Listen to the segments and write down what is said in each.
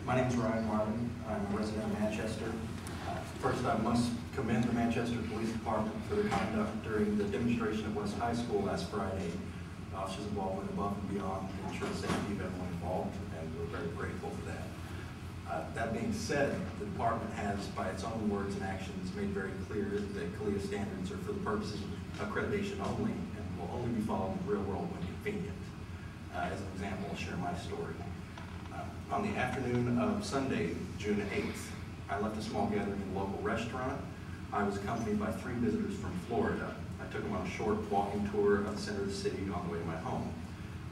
My name is Ryan Marvin. I'm a resident of Manchester. First, I must commend the Manchester Police Department for their conduct during the demonstration at West High School last Friday. The officers involved went above and beyond to ensure the safety of everyone involved, and we're very grateful for that. That being said, the department has, by its own words and actions, made very clear that CALEA standards are for the purposes of accreditation only and will only be followed in the real world when convenient. As an example, I'll share my story. On the afternoon of Sunday, June 8th, I left a small gathering in a local restaurant. I was accompanied by 3 visitors from Florida. I took them on a short walking tour of the center of the city on the way to my home.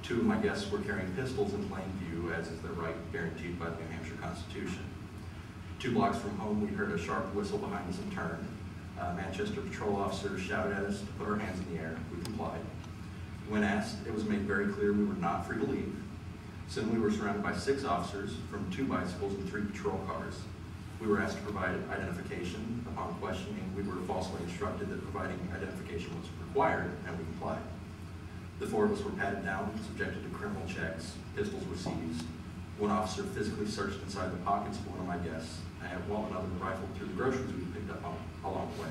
2 of my guests were carrying pistols in plain view, as is their right guaranteed by the New Hampshire Constitution. 2 blocks from home, we heard a sharp whistle behind us and turned. Manchester patrol officers shouted at us to put our hands in the air. We complied. When asked, it was made very clear we were not free to leave. Soon we were surrounded by 6 officers from 2 bicycles and 3 patrol cars. We were asked to provide identification. Upon questioning, we were falsely instructed that providing identification was required, and we complied. The 4 of us were patted down, subjected to criminal checks. Pistols were seized. 1 officer physically searched inside the pockets of one of my guests, while another rifled through the groceries we picked up along the way.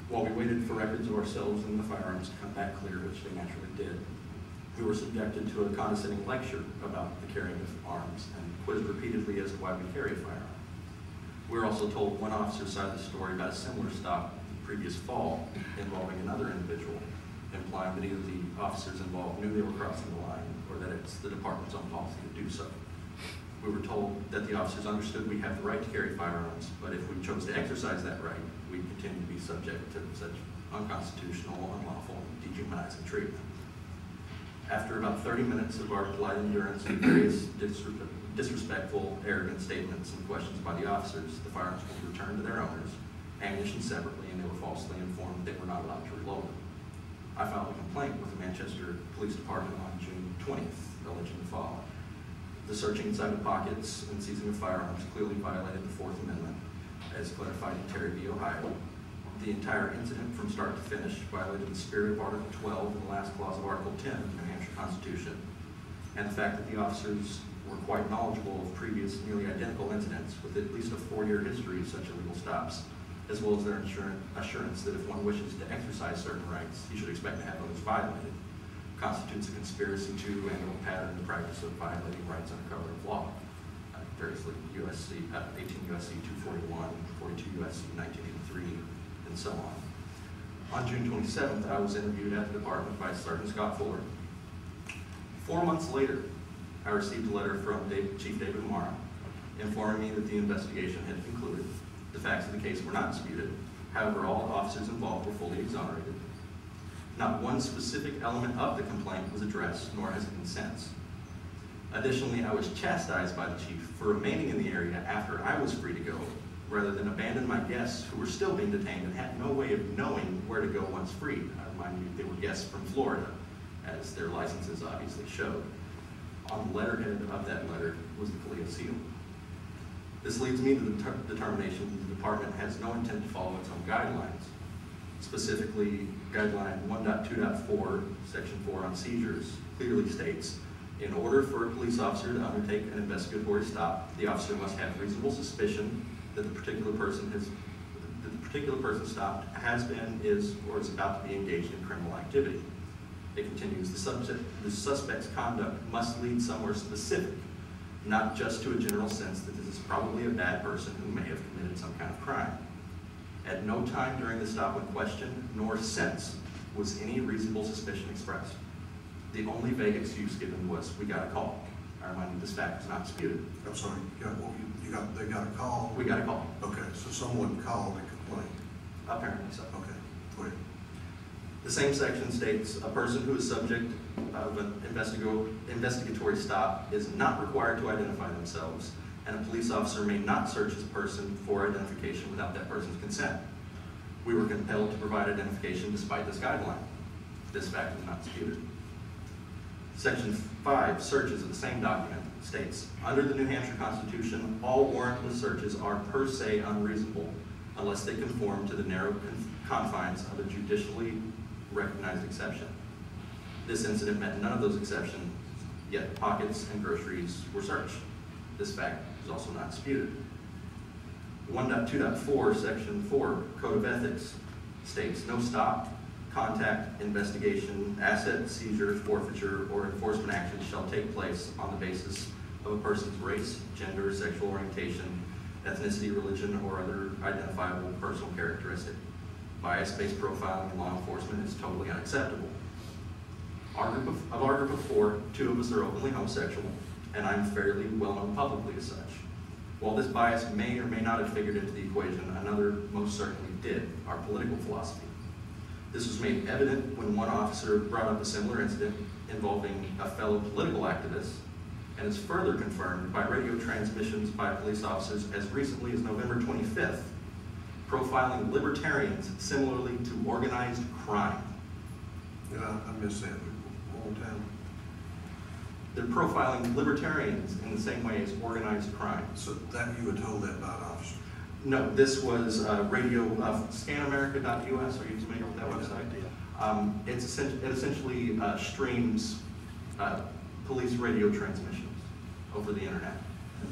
While we waited for records of ourselves and the firearms to come back clear, which they naturally did, we were subjected to a condescending lecture about the carrying of arms and quizzed repeatedly as to why we carry a firearm. We were also told one officer's side of the story about a similar stop the previous fall involving another individual, implying that either the officers involved knew they were crossing the line or that it's the department's own policy to do so. We were told that the officers understood we have the right to carry firearms, but if we chose to exercise that right, we'd continue to be subject to such unconstitutional, unlawful, and dehumanizing treatment. After about 30 minutes of our polite endurance and various disrespectful, arrogant statements and questions by the officers, the firearms were returned to their owners, ammunition separately, and they were falsely informed they were not allowed to reload them. I filed a complaint with the Manchester Police Department on June 20th, alleging the following. The searching inside the pockets and seizing of firearms clearly violated the 4th Amendment, as clarified in Terry v. Ohio. The entire incident from start to finish violated the spirit of Article 12 and the last clause of Article 10 of the New Hampshire Constitution. And the fact that the officers were quite knowledgeable of previous nearly identical incidents with at least a 4-year history of such illegal stops, as well as their assurance that if one wishes to exercise certain rights, he should expect to have those violated, constitutes a conspiracy to and a pattern in the practice of violating rights under cover of law. Variously 18 U.S.C. 241, 42 U.S.C. 1983, and so on. On June 27th, I was interviewed at the department by Sergeant Scott Fuller. 4 months later, I received a letter from Chief David Amara informing me that the investigation had concluded. The facts of the case were not disputed. However, all officers involved were fully exonerated. Not one specific element of the complaint was addressed, nor has it been since. Additionally, I was chastised by the chief for remaining in the area after I was free to go, rather than abandon my guests who were still being detained and had no way of knowing where to go once freed. I remind you, they were guests from Florida, as their licenses obviously showed. On the letterhead of that letter was the CALEA seal. This leads me to the determination that the department has no intent to follow its own guidelines. Specifically, Guideline 1.2.4, Section 4 on seizures, clearly states, in order for a police officer to undertake an investigatory stop, the officer must have reasonable suspicion that the particular person stopped has been, is, or is about to be engaged in criminal activity. It continues, the suspect's conduct must lead somewhere specific, not just to a general sense that this is probably a bad person who may have committed some kind of crime. At no time during the stop in question, nor since, was any reasonable suspicion expressed. The only vague excuse given was, we got a call. I remind you, this fact is not disputed. I'm sorry, they got a call? We got a call. Okay, so someone called and complained? Apparently so. Okay, go ahead. The same section states, a person who is subject of an investigatory stop is not required to identify themselves, and a police officer may not search his person for identification without that person's consent. We were compelled to provide identification despite this guideline. This fact is not disputed. Section 5, searches of the same document, states, under the New Hampshire Constitution, all warrantless searches are per se unreasonable unless they conform to the narrow confines of a judicially recognized exception. This incident met none of those exceptions, yet pockets and groceries were searched. This fact is also not disputed. 1.2.4, Section 4, Code of Ethics states, no stop, contact, investigation, asset seizure, forfeiture, or enforcement action shall take place on the basis of a person's race, gender, sexual orientation, ethnicity, religion, or other identifiable personal characteristic. Bias-based profiling in law enforcement is totally unacceptable. Of our group of 4, 2 of us are openly homosexual, and I'm fairly well known publicly as such. While this bias may or may not have figured into the equation, another most certainly did, our political philosophy. This was made evident when one officer brought up a similar incident involving a fellow political activist, and is further confirmed by radio transmissions by police officers as recently as November 25th, profiling libertarians similarly to organized crime. Yeah, I missed that one more time. They're profiling libertarians in the same way as organized crime. So that you were told that by an officer? No, this was radio, scanamerica.us. Are you familiar with that website? It essentially streams police radio transmissions over the internet.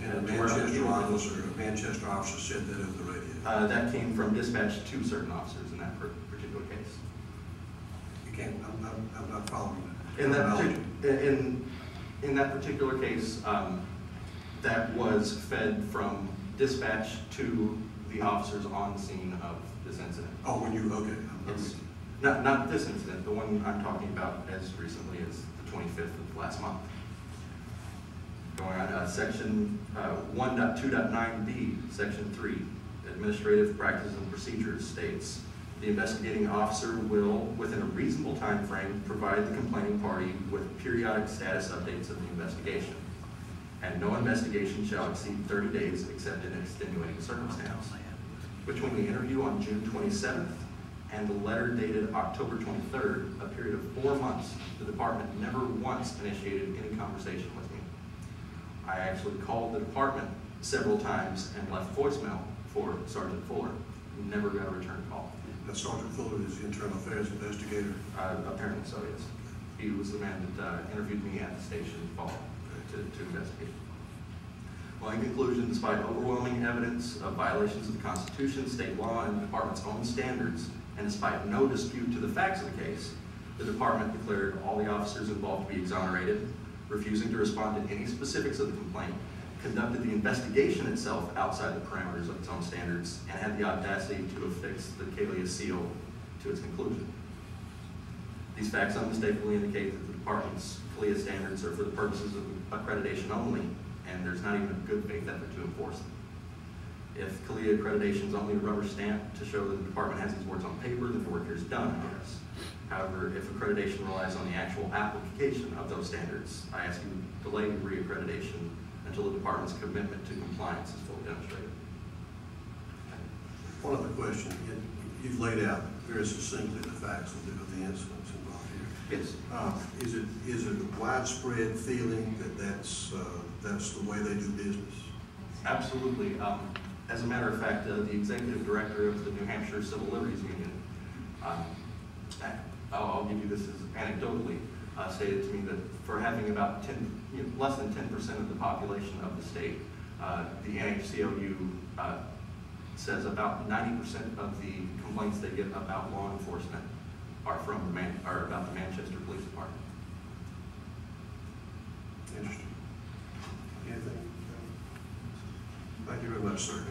And a Manchester officer said that over the radio? That came from dispatch to certain officers in that particular case. You can't, I'm not following that. In that particular case, that was fed from dispatch to the officers on the scene of this incident. Oh, when you, okay. It's not this incident, the one I'm talking about as recently as the 25th of last month. Going on, section 1.2.9b, section 3, administrative practices and procedures states, the investigating officer will, within a reasonable time frame, provide the complaining party with periodic status updates of the investigation. And no investigation shall exceed 30 days except in extenuating circumstance. Between the interview on June 27th and the letter dated October 23rd, a period of 4 months, the department never once initiated any conversation with me. I actually called the department several times and left voicemail for Sergeant Fuller. Never got a return call. That Sergeant Fuller is the internal affairs investigator? Apparently so, yes. He was the man that interviewed me at the station to investigate. Well, in conclusion, despite overwhelming evidence of violations of the Constitution, state law, and the department's own standards, and despite no dispute to the facts of the case, the department declared all the officers involved to be exonerated, refusing to respond to any specifics of the complaint, conducted the investigation itself outside the parameters of its own standards, and had the audacity to affix the CALEA seal to its conclusion. These facts unmistakably indicate that the department's CALEA standards are for the purposes of accreditation only, and there's not even a good faith effort to enforce them. If CALEA accreditation is only a rubber stamp to show that the department has these words on paper, then the work here is done, I guess. However, if accreditation relies on the actual application of those standards, I ask you to delay reaccreditation until the department's commitment to compliance is fully demonstrated. One other question. You've laid out very succinctly the facts of the incidents involved here. Yes. Is it a widespread feeling that that's the way they do business? Absolutely. As a matter of fact, the executive director of the New Hampshire Civil Liberties Union, I'll give you this as anecdotally, stated to me that for having about less than 10% of the population of the state, the NHCOU says about 90% of the complaints they get about law enforcement are about the Manchester Police Department. Interesting. Anything? Thank you very much, sir.